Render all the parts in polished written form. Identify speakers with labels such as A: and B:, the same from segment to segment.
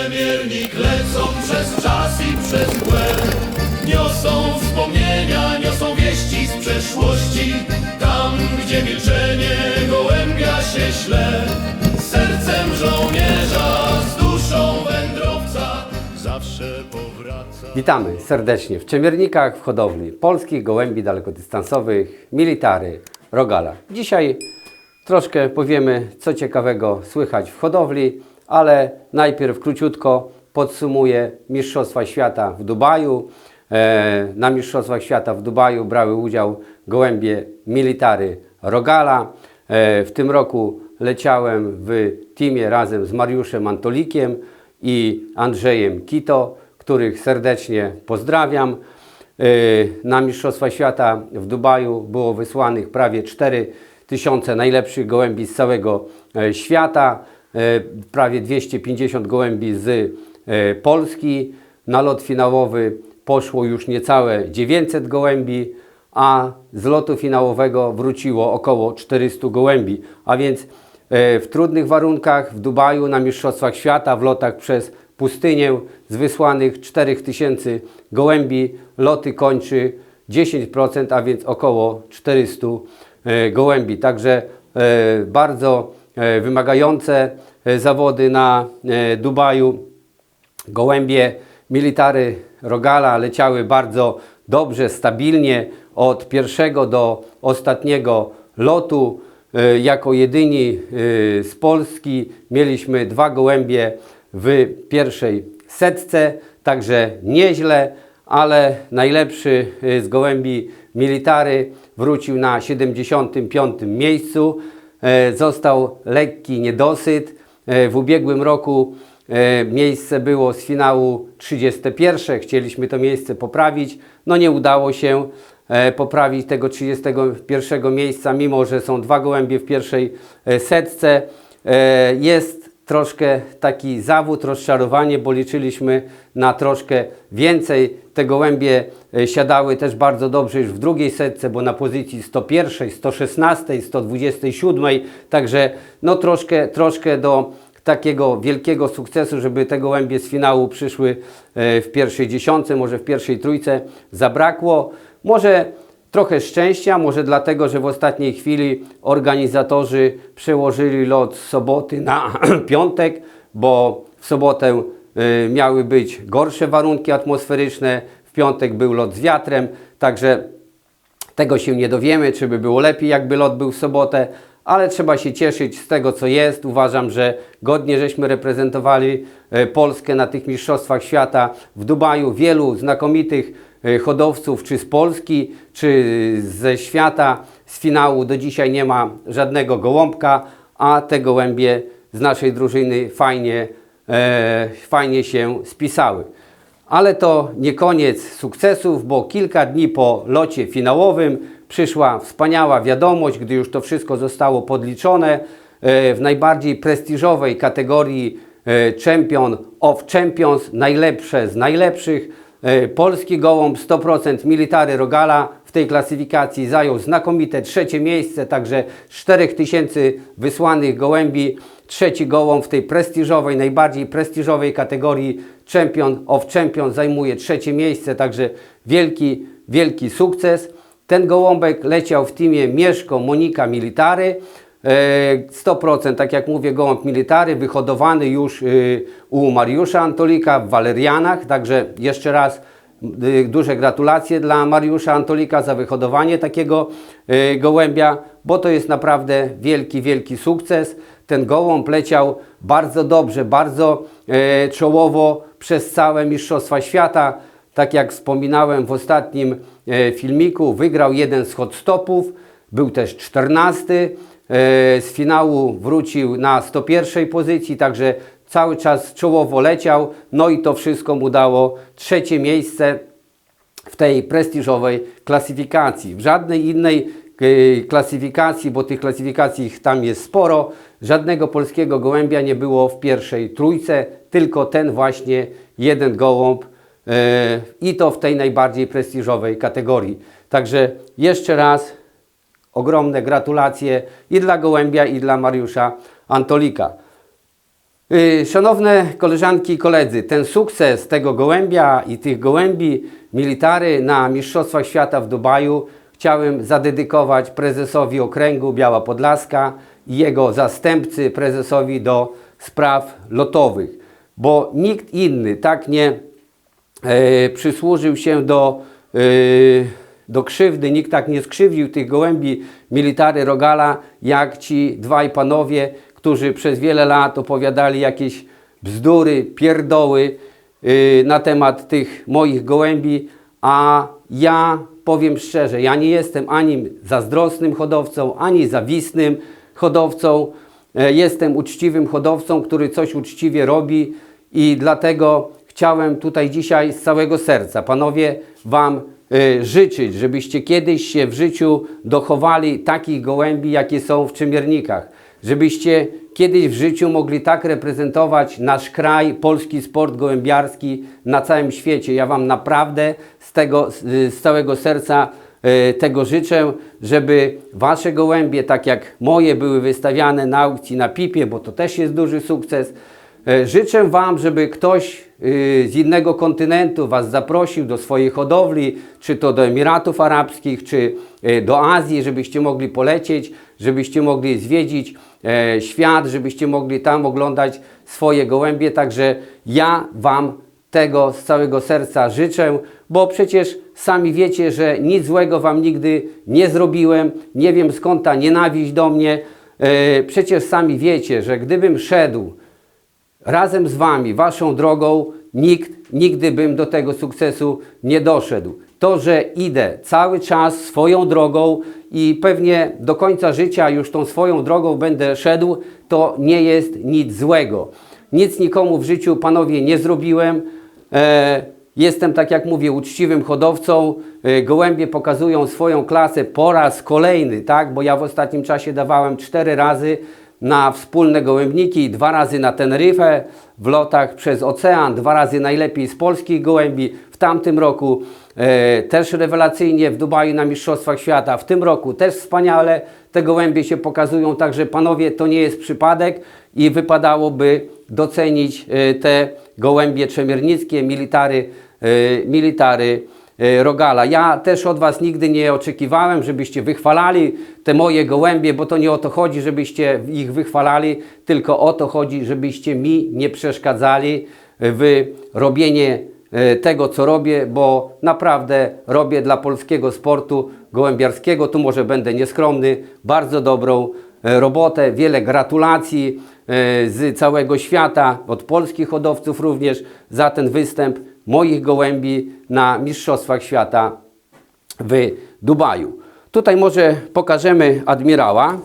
A: Przemiernik lecą przez czas i przez mgłę. Niosą wspomnienia, niosą wieści z przeszłości. Tam, gdzie milczenie gołębia się śle. Sercem żołnierza, z duszą wędrowca zawsze powraca.
B: Witamy serdecznie w Czemiernikach w hodowli polskich gołębi dalekodystansowych Military Rogala. Dzisiaj troszkę powiemy, co ciekawego słychać w hodowli, ale najpierw króciutko podsumuję Mistrzostwa Świata w Dubaju. Na Mistrzostwach Świata w Dubaju brały udział gołębie Military Rogala. W tym roku leciałem w teamie razem z Mariuszem Antolikiem i Andrzejem Kito, których serdecznie pozdrawiam. Na Mistrzostwa Świata w Dubaju było wysłanych prawie 4000 najlepszych gołębi z całego świata, prawie 250 gołębi z Polski. Na lot finałowy poszło już niecałe 900 gołębi, a z lotu finałowego wróciło około 400 gołębi. A więc w trudnych warunkach w Dubaju na Mistrzostwach Świata w lotach przez pustynię z wysłanych 4000 gołębi loty kończy 10%, a więc około 400 gołębi. Także bardzo wymagające zawody na Dubaju. Gołębie Military Rogala leciały bardzo dobrze, stabilnie od pierwszego do ostatniego lotu. Jako jedyni z Polski mieliśmy 2 gołębie w pierwszej setce, także nieźle, ale najlepszy z gołębi Military wrócił na 75. miejscu. Został lekki niedosyt. W ubiegłym roku miejsce było z finału 31. Chcieliśmy to miejsce poprawić. No nie udało się poprawić tego 31 miejsca, mimo że są 2 gołębie w pierwszej setce. Jest troszkę taki zawód, rozczarowanie, bo liczyliśmy na troszkę więcej. Te gołębie siadały też bardzo dobrze już w drugiej setce, bo na pozycji 101, 116, 127. Także no troszkę do takiego wielkiego sukcesu, żeby te gołębie z finału przyszły w pierwszej dziesiątce, może w pierwszej trójce zabrakło. Może trochę szczęścia, może dlatego, że w ostatniej chwili organizatorzy przełożyli lot z soboty na piątek, bo w sobotę miały być gorsze warunki atmosferyczne, w piątek był lot z wiatrem, także tego się nie dowiemy, czy by było lepiej, jakby lot był w sobotę, ale trzeba się cieszyć z tego, co jest. Uważam, że godnie żeśmy reprezentowali Polskę na tych Mistrzostwach Świata w Dubaju. Wielu znakomitych hodowców, czy z Polski, czy ze świata, z finału do dzisiaj nie ma żadnego gołąbka, a te gołębie z naszej drużyny fajnie się spisały. Ale to nie koniec sukcesów, bo kilka dni po locie finałowym przyszła wspaniała wiadomość, gdy już to wszystko zostało podliczone. W najbardziej prestiżowej kategorii Champion of Champions, najlepsze z najlepszych, polski gołąb 100% Military Rogala w tej klasyfikacji zajął znakomite 3. miejsce, także z 4000 wysłanych gołębi 3. gołąb w tej prestiżowej, najbardziej prestiżowej kategorii Champion of Champions zajmuje 3. miejsce, także wielki sukces. Ten gołąbek leciał w teamie Mieszko Monika Military. 100%, tak jak mówię, gołąb Military, wyhodowany już u Mariusza Antolika w Walerianach. Także jeszcze raz duże gratulacje dla Mariusza Antolika za wyhodowanie takiego gołębia, bo to jest naprawdę wielki sukces. Ten gołąb leciał bardzo dobrze, bardzo czołowo przez całe Mistrzostwa Świata. Tak jak wspominałem w ostatnim filmiku, wygrał jeden z hot stopów, był też 14. Z finału wrócił na 101 pozycji, także cały czas czołowo leciał. No i to wszystko mu dało 3. miejsce w tej prestiżowej klasyfikacji. W żadnej innej klasyfikacji, bo tych klasyfikacji tam jest sporo, żadnego polskiego gołębia nie było w pierwszej trójce, tylko ten właśnie jeden gołąb i to w tej najbardziej prestiżowej kategorii. Także jeszcze raz ogromne gratulacje i dla gołębia, i dla Mariusza Antolika. Szanowne koleżanki i koledzy, ten sukces tego gołębia i tych gołębi military na Mistrzostwach Świata w Dubaju chciałem zadedykować prezesowi okręgu Biała Podlaska i jego zastępcy, prezesowi do spraw lotowych, bo nikt inny tak nie przysłużył się do krzywdy, nikt tak nie skrzywdził tych gołębi military Rogala, jak ci dwaj panowie, którzy przez wiele lat opowiadali jakieś bzdury, pierdoły na temat tych moich gołębi, a ja powiem szczerze, ja nie jestem ani zazdrosnym hodowcą, ani zawistnym hodowcą. Jestem uczciwym hodowcą, który coś uczciwie robi i dlatego chciałem tutaj dzisiaj z całego serca, panowie, wam życzyć, żebyście kiedyś się w życiu dochowali takich gołębi, jakie są w Czemiernikach. Żebyście kiedyś w życiu mogli tak reprezentować nasz kraj, polski sport gołębiarski na całym świecie. Ja wam naprawdę z całego serca tego życzę, żeby wasze gołębie, tak jak moje, były wystawiane na aukcji na Pipie, bo to też jest duży sukces. Życzę wam, żeby ktoś z innego kontynentu was zaprosił do swojej hodowli, czy to do Emiratów Arabskich, czy do Azji, żebyście mogli polecieć, żebyście mogli zwiedzić świat, żebyście mogli tam oglądać swoje gołębie. Także ja wam tego z całego serca życzę, bo przecież sami wiecie, że nic złego wam nigdy nie zrobiłem. Nie wiem, skąd ta nienawiść do mnie. Przecież sami wiecie, że gdybym szedł razem z wami, waszą drogą, nigdy bym do tego sukcesu nie doszedł. To, że idę cały czas swoją drogą i pewnie do końca życia już tą swoją drogą będę szedł, to nie jest nic złego. Nic nikomu w życiu, panowie, nie zrobiłem. Jestem, tak jak mówię, uczciwym hodowcą. Gołębie pokazują swoją klasę po raz kolejny, tak? Bo ja w ostatnim czasie dawałem 4 razy na wspólne gołębniki, 2 razy na Teneryfę, w lotach przez ocean, 2 razy najlepiej z polskich gołębi. W tamtym roku też rewelacyjnie w Dubaju na Mistrzostwach Świata. W tym roku też wspaniale te gołębie się pokazują. Także panowie, to nie jest przypadek i wypadałoby docenić te gołębie czemiernickie, military Rogala. Ja też od was nigdy nie oczekiwałem, żebyście wychwalali te moje gołębie, bo to nie o to chodzi, żebyście ich wychwalali, tylko o to chodzi, żebyście mi nie przeszkadzali w robienie tego, co robię, bo naprawdę robię dla polskiego sportu gołębiarskiego, tu może będę nieskromny, bardzo dobrą robotę. Wiele gratulacji z całego świata, od polskich hodowców również, za ten występ moich gołębi na Mistrzostwach Świata w Dubaju. Tutaj może pokażemy admirała.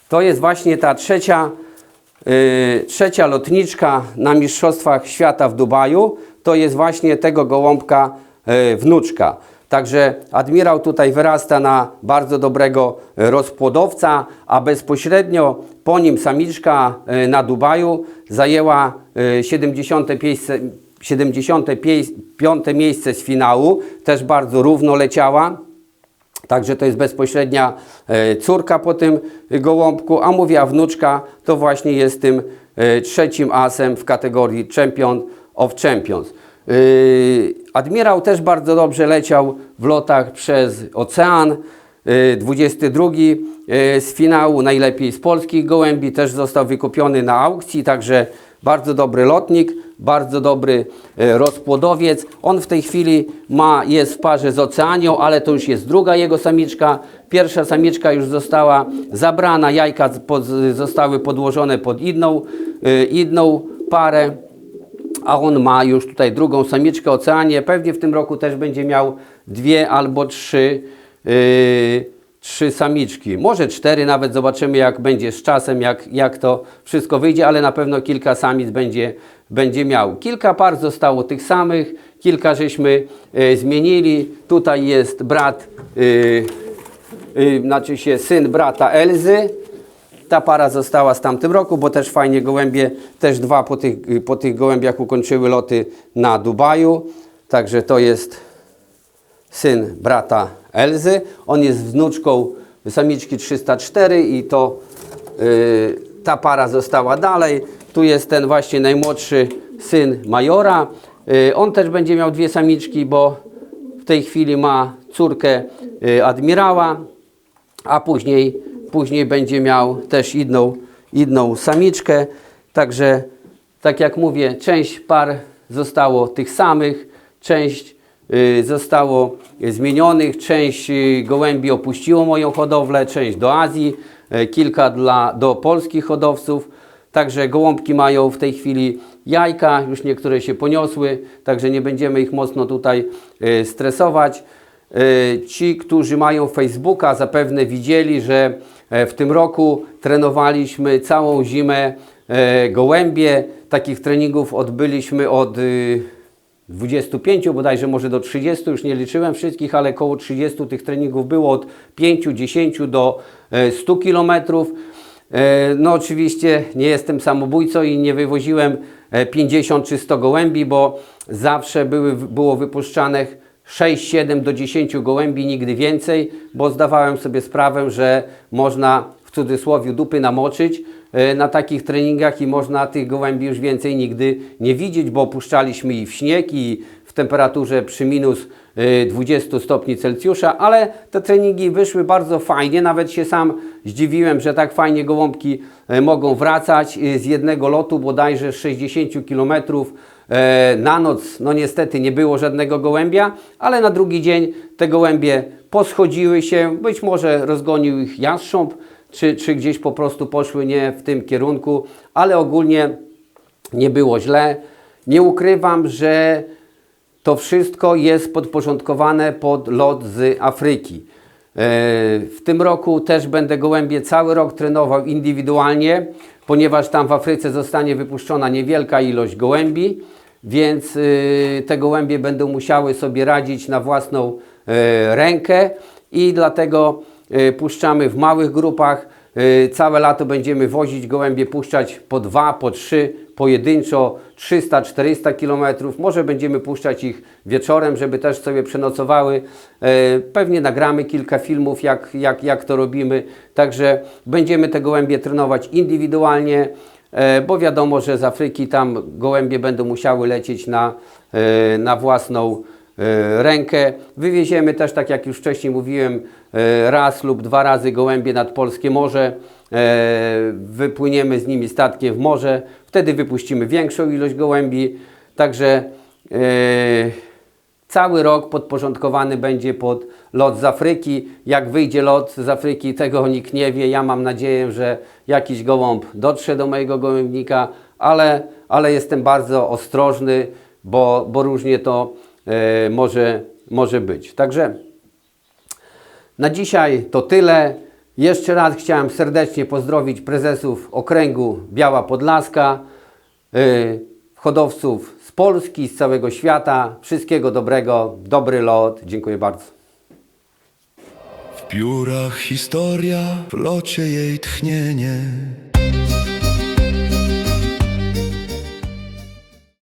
B: To jest właśnie ta trzecia lotniczka na Mistrzostwach Świata w Dubaju. To jest właśnie tego gołąbka wnuczka. Także admirał tutaj wyrasta na bardzo dobrego rozpłodowca, a bezpośrednio po nim samiczka na Dubaju zajęła 75. miejsce z finału. Też bardzo równo leciała. Także to jest bezpośrednia córka po tym gołąbku, a mówię, a wnuczka to właśnie jest tym trzecim asem w kategorii Champion of Champions. Admirał też bardzo dobrze leciał w lotach przez ocean. 22 z finału, najlepiej z polskich gołębi, też został wykupiony na aukcji, także bardzo dobry lotnik, bardzo dobry rozpłodowiec. On w tej chwili jest w parze z Oceanią, ale to już jest druga jego samiczka. Pierwsza samiczka już została zabrana, jajka zostały podłożone pod inną parę, a on ma już tutaj drugą samiczkę Oceanie. Pewnie w tym roku też będzie miał 2 albo 3 samiczki, może 4 nawet, zobaczymy jak będzie z czasem, jak to wszystko wyjdzie, ale na pewno kilka samic będzie miał. Kilka par zostało tych samych, kilka żeśmy zmienili. Tutaj jest brat, znaczy się syn brata Elzy. Ta para została z tamtym roku, bo też fajnie gołębie, też 2 po tych gołębiach ukończyły loty na Dubaju. Także to jest syn brata Elzy. On jest wnuczką samiczki 304 i to ta para została dalej. Tu jest ten właśnie najmłodszy syn majora. On też będzie miał 2 samiczki, bo w tej chwili ma córkę admirała, a później będzie miał też inną samiczkę. Także, tak jak mówię, część par zostało tych samych, część zostało zmienionych, część gołębi opuściło moją hodowlę, część do Azji, kilka do polskich hodowców. Także gołąbki mają w tej chwili jajka, już niektóre się poniosły, także nie będziemy ich mocno tutaj stresować. Ci, którzy mają Facebooka, zapewne widzieli, że w tym roku trenowaliśmy całą zimę gołębie. Takich treningów odbyliśmy od 25 bodajże, może do 30, już nie liczyłem wszystkich, ale około 30 tych treningów było, od 5, 10 do 100 km. No oczywiście nie jestem samobójcą i nie wywoziłem 50 czy 100 gołębi, bo zawsze było wypuszczanych 6, 7 do 10 gołębi, nigdy więcej, bo zdawałem sobie sprawę, że można w cudzysłowie dupy namoczyć na takich treningach i można tych gołębi już więcej nigdy nie widzieć, bo opuszczaliśmy i w śnieg, i w temperaturze przy minus 20 stopni Celsjusza, ale te treningi wyszły bardzo fajnie, nawet się sam zdziwiłem, że tak fajnie gołąbki mogą wracać z jednego lotu, bodajże 60 km na noc. No niestety nie było żadnego gołębia, ale na drugi dzień te gołębie poschodziły się, być może rozgonił ich jastrząb, czy gdzieś po prostu poszły nie w tym kierunku, ale ogólnie nie było źle. Nie ukrywam, że to wszystko jest podporządkowane pod lot z Afryki. W tym roku też będę gołębie cały rok trenował indywidualnie, ponieważ tam w Afryce zostanie wypuszczona niewielka ilość gołębi, więc te gołębie będą musiały sobie radzić na własną rękę i dlatego puszczamy w małych grupach. Całe lato będziemy wozić gołębie, puszczać po 2, po 3, pojedynczo 300-400 km. Może będziemy puszczać ich wieczorem, żeby też sobie przenocowały. Pewnie nagramy kilka filmów, jak to robimy. Także będziemy te gołębie trenować indywidualnie, bo wiadomo, że z Afryki tam gołębie będą musiały lecieć na własną rękę. Wywieziemy też, tak jak już wcześniej mówiłem, raz lub 2 razy gołębie nad polskie morze. Wypłyniemy z nimi statkiem w morze. Wtedy wypuścimy większą ilość gołębi. Także cały rok podporządkowany będzie pod lot z Afryki. Jak wyjdzie lot z Afryki, tego nikt nie wie. Ja mam nadzieję, że jakiś gołąb dotrze do mojego gołębnika, ale jestem bardzo ostrożny, bo różnie to może być. Także na dzisiaj to tyle. Jeszcze raz chciałem serdecznie pozdrowić prezesów okręgu Biała Podlaska, hodowców z Polski, z całego świata. Wszystkiego dobrego, dobry lot. Dziękuję bardzo.
C: W piórach historia, w locie jej tchnienie.